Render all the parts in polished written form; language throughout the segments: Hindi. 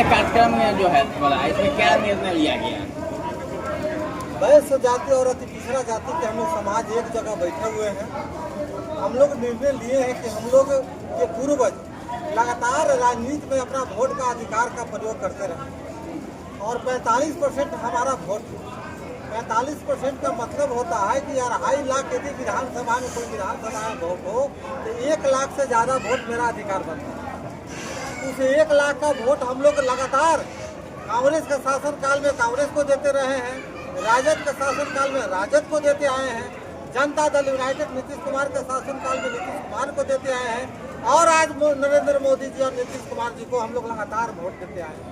कार्यक्रम में जो है बोला इसमें क्या निर्णय लिया गया? वैश्य जाति और अति पिछड़ा जाति के हम लोग समाज एक जगह बैठे हुए हैं। हम लोग निर्णय लिए हैं कि हम लोग के पूर्वज लगातार राजनीति में अपना वोट का अधिकार का प्रयोग करते रहे और 45% हमारा वोट, 45% का मतलब होता है कि 2.5 लाख यदि विधानसभा में कोई विधानसभा में वोट हो तो 1 लाख से ज़्यादा वोट मेरा अधिकार बनता है। उस 1 लाख का वोट हम लोग लगातार कांग्रेस के शासनकाल में कांग्रेस को देते रहे हैं, राजद के शासनकाल में राजद को देते आए हैं, जनता दल यूनाइटेड नीतीश कुमार के शासनकाल में नीतीश कुमार को देते आए हैं और आज नरेंद्र मोदी जी और नीतीश कुमार जी को हम लोग लगातार वोट देते आए हैं।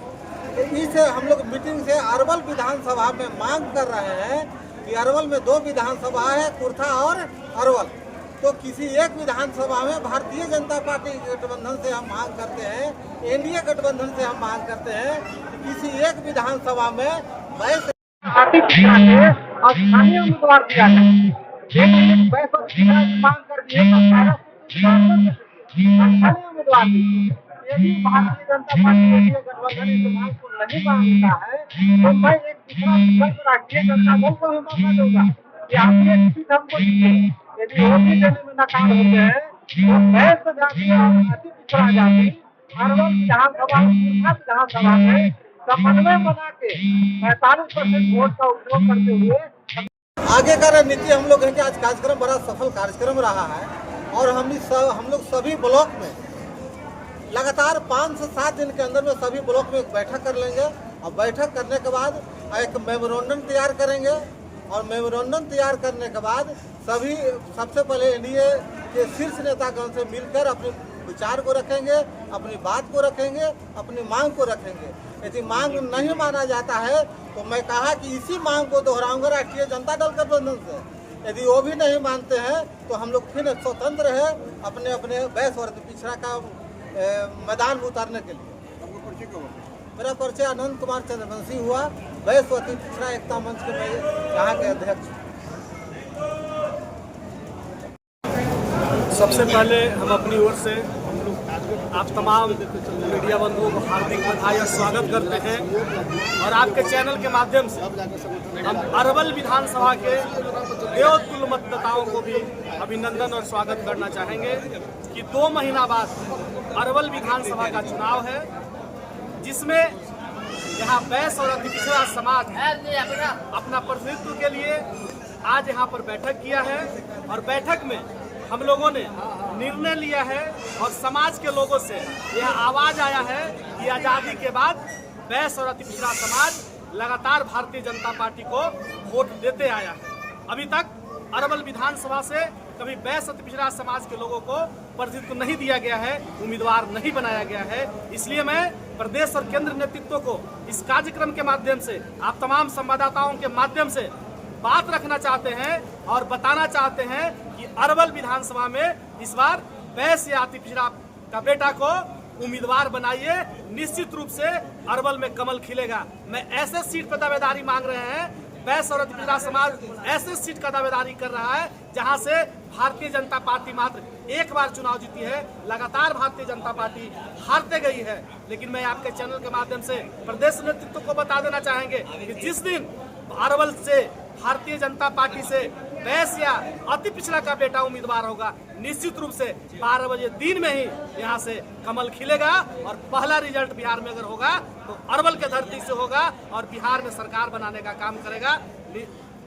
तो इसे हम लोग मीटिंग से अरवल विधानसभा में मांग कर रहे हैं कि अरवल में 2 विधानसभा है, कुर्था और अरवल, तो किसी एक विधानसभा में भारतीय जनता पार्टी गठबंधन से हम मांग करते हैं, एनडीए गठबंधन से हम मांग करते हैं कि किसी एक विधानसभा में वैश्य और स्थानीय उम्मीदवार दिया जाए। मांग कर दिए उम्मीदवार यदि भारतीय जनता पार्टी गठबंधन इस मांग को नहीं मांगता है तो मैं एक दूसरा विकल्प राष्ट्रीय जनता दल को भी मौका दूंगा कि आप ये सीट हमको दीजिए। यदि वो भी देने में नाकाम होते हैं तो वैश्य जाति और अति पिछड़ा जाति अरवल विधानसभा विधानसभा में समन्वय बना के 45% वोट का उपयोग करते हुए आगे का रणनीति हम लोग है कि आज कार्यक्रम बड़ा सफल कार्यक्रम रहा है और हम लोग सभी ब्लॉक में लगातार 5 से 7 दिन के अंदर में सभी ब्लॉक में एक बैठक कर लेंगे और बैठक करने के बाद एक मेमोरेंडम तैयार करेंगे और मेमोरेंडम तैयार करने के बाद सबसे पहले एनडीए के शीर्ष नेतागण से मिलकर अपने विचार को रखेंगे, अपनी बात को रखेंगे, अपनी मांग को रखेंगे। यदि मांग नहीं माना जाता है तो मैं कहा कि इसी मांग को दोहराऊंगा राष्ट्रीय जनता दल गठबंधन से। यदि वो भी नहीं मानते हैं तो हम लोग फिर स्वतंत्र है अपने अपने वैश्य और पिछड़ा का मैदान में उतारने के लिए। मेरा परिचय अनंत कुमार चंद्रवंशी हुआ, वैश्य और पिछड़ा एकता मंच के मैं यहाँ के अध्यक्ष। सबसे पहले हम अपनी ओर से आप तमाम मीडिया बंधुओं को हार्दिक बधाई और स्वागत करते हैं और आपके चैनल के माध्यम से हम अरवल विधानसभा के देवतुल्य मतदाताओं को भी अभिनंदन और स्वागत करना चाहेंगे कि 2 महीना बाद अरवल विधानसभा का चुनाव है जिसमें यहाँ वैश्य और अति पिछड़ा समाज अपना प्रतिनिधित्व के लिए आज यहाँ पर बैठक किया है और बैठक में हम लोगों ने निर्णय लिया है और समाज के लोगों से यह आवाज आया है कि आज़ादी के बाद वैश्य और अति पिछड़ा समाज लगातार भारतीय जनता पार्टी को वोट देते आया है। अभी तक अरवल विधानसभा से कभी वैश्य अति पिछड़ा समाज के लोगों को प्रतिनिधित्व नहीं दिया गया है, उम्मीदवार नहीं बनाया गया है। इसलिए मैं प्रदेश और केंद्र नेतृत्व को इस कार्यक्रम के माध्यम से आप तमाम संवाददाताओं के माध्यम से बात रखना चाहते हैं और बताना चाहते हैं कि अरवल विधानसभा में इस बार वैश्य अति पिछड़ा का बेटा को उम्मीदवार बनाइए। निश्चित रूप से अरवल में कमल खिलेगा। मैं ऐसे सीट पर दावेदारी मांग रहे हैं, वैश्य और अति पिछड़ा समाज ऐसे सीट का दावेदारी कर रहा है जहां से भारतीय जनता पार्टी मात्र एक बार चुनाव जीती है। लगातार भारतीय जनता पार्टी हारते गई है। लेकिन मैं आपके चैनल के माध्यम से प्रदेश नेतृत्व को बता देना चाहेंगे कि जिस दिन अरवल से भारतीय जनता पार्टी से वैश्य या अति पिछड़ा का बेटा उम्मीदवार होगा, निश्चित रूप से 12 बजे दिन में ही यहाँ से कमल खिलेगा और पहला रिजल्ट बिहार में अगर होगा तो अरवल के धरती से होगा और बिहार में सरकार बनाने का काम करेगा।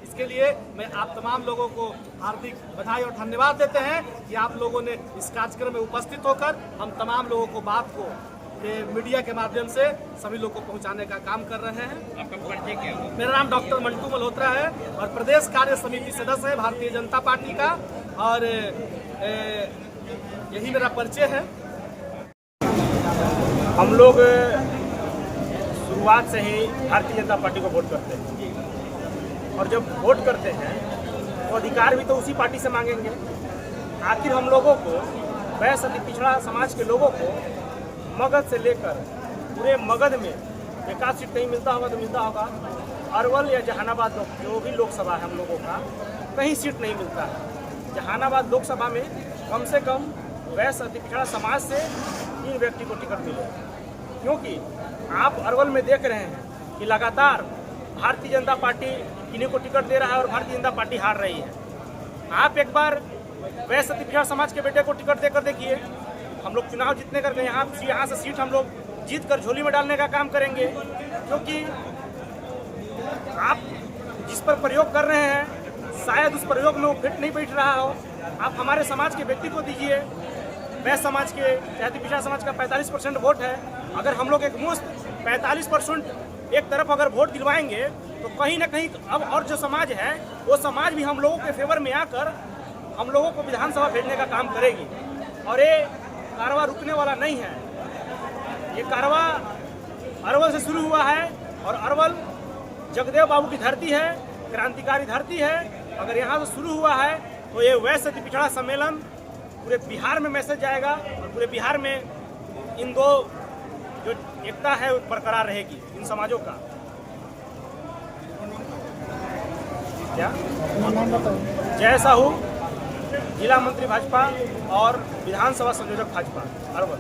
इसके लिए मैं आप तमाम लोगों को हार्दिक बधाई और धन्यवाद देते हैं कि आप लोगों ने इस कार्यक्रम में उपस्थित होकर हम तमाम लोगों को बात को मीडिया के माध्यम से सभी लोग को पहुंचाने का काम कर रहे हैं। आपका परिचय क्या है? मेरा नाम डॉक्टर मंटू मल्होत्रा है और प्रदेश कार्य समिति सदस्य है भारतीय जनता पार्टी का और यही मेरा परिचय है। हम लोग शुरुआत से ही भारतीय जनता पार्टी को वोट करते हैं और जब वोट करते हैं तो अधिकार भी तो उसी पार्टी से मांगेंगे। आखिर हम लोगों को वैश्य अति पिछड़ा समाज के लोगों को मगध से लेकर पूरे मगध में एकाध सीट कहीं मिलता होगा तो मिलता होगा। अरवल या जहानाबाद जो भी लोकसभा है हम लोगों का कहीं सीट नहीं मिलता है। जहानाबाद लोकसभा में कम से कम वैश्य अति पिछड़ा समाज से 3 व्यक्ति को टिकट मिले। क्योंकि आप अरवल में देख रहे हैं कि लगातार भारतीय जनता पार्टी इन्हीं को टिकट दे रहा है और भारतीय जनता पार्टी हार रही है। आप एक बार वैश्य अति पिछड़ा समाज के बेटे को टिकट देकर देखिए। हम लोग चुनाव जीतने करके यहाँ से सीट हम लोग जीत कर झोली में डालने का काम करेंगे, क्योंकि आप जिस पर प्रयोग कर रहे हैं शायद उस प्रयोग में वो फिट नहीं बैठ रहा हो। आप हमारे समाज के व्यक्ति को दीजिए। वैश्य समाज के अति पिछड़ा समाज का 45% वोट है। अगर हम लोग एक मुश्त 45% एक तरफ अगर वोट दिलवाएंगे तो कहीं ना कहीं अब और जो समाज है वो समाज भी हम लोगों के फेवर में आकर हम लोगों को विधानसभा भेजने का काम करेगी। और ये कारवा रुकने वाला नहीं है। ये कारवा अरवल से शुरू हुआ है और अरवल जगदेव बाबू की धरती है, क्रांतिकारी धरती है। अगर यहाँ से शुरू हुआ है तो ये वैश्य अति पिछड़ा सम्मेलन पूरे बिहार में मैसेज जाएगा और पूरे बिहार में इन दो जो एकता है वो बरकरार रहेगी इन समाजों का। क्या जय साहू, जिला मंत्री भाजपा और विधानसभा संयोजक भाजपा अरवल।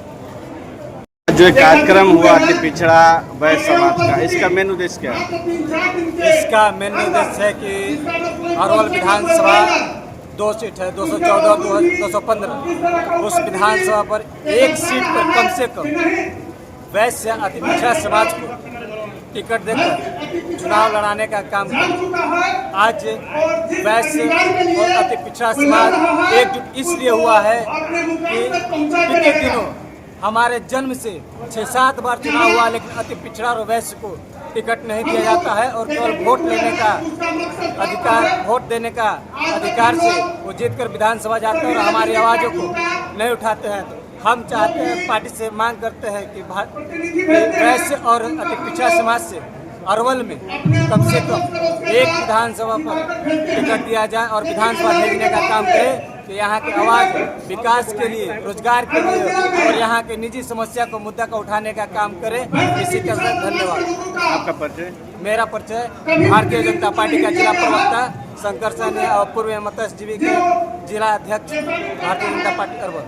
जो कार्यक्रम हुआ कि पिछड़ा वैश्य समाज का, इसका मेन उद्देश्य क्या है? इसका मेन उद्देश्य है कि अरवल विधानसभा 2 सीट है, 214 215। उस विधानसभा पर एक सीट पर कम से कम वैश्य अति पिछड़ा समाज को टिकट देकर चुनाव लड़ाने का काम करें। आज वैश्य और अति पिछड़ा समाज एकजुट इसलिए हुआ है कि पिछले दिनों हमारे जन्म से 6-7 बार चुनाव हुआ, लेकिन अति पिछड़ा और वैश्य को टिकट नहीं दिया जाता है और केवल वोट लेने का अधिकार, वोट देने का अधिकार से वो जीतकर विधानसभा जाते हैं और हमारी आवाज़ों को नहीं उठाते हैं। तो हम चाहते हैं, पार्टी से मांग करते हैं कि वैश्य और अति पिछड़ा समाज से अरवल में कम से कम एक विधानसभा पर टिकट दिया जाए और विधानसभा भेजने का काम करें कि यहाँ की आवाज़ विकास के लिए, रोजगार के लिए और यहाँ के निजी समस्या को, मुद्दा को उठाने का काम करें। इसी के साथ धन्यवाद। आपका परिचय? मेरा परिचय भारतीय जनता पार्टी का जिला प्रवक्ता शंकर सैनी और पूर्व मत्स्यजीवी के जिला अध्यक्ष भारतीय जनता पार्टी अरवल।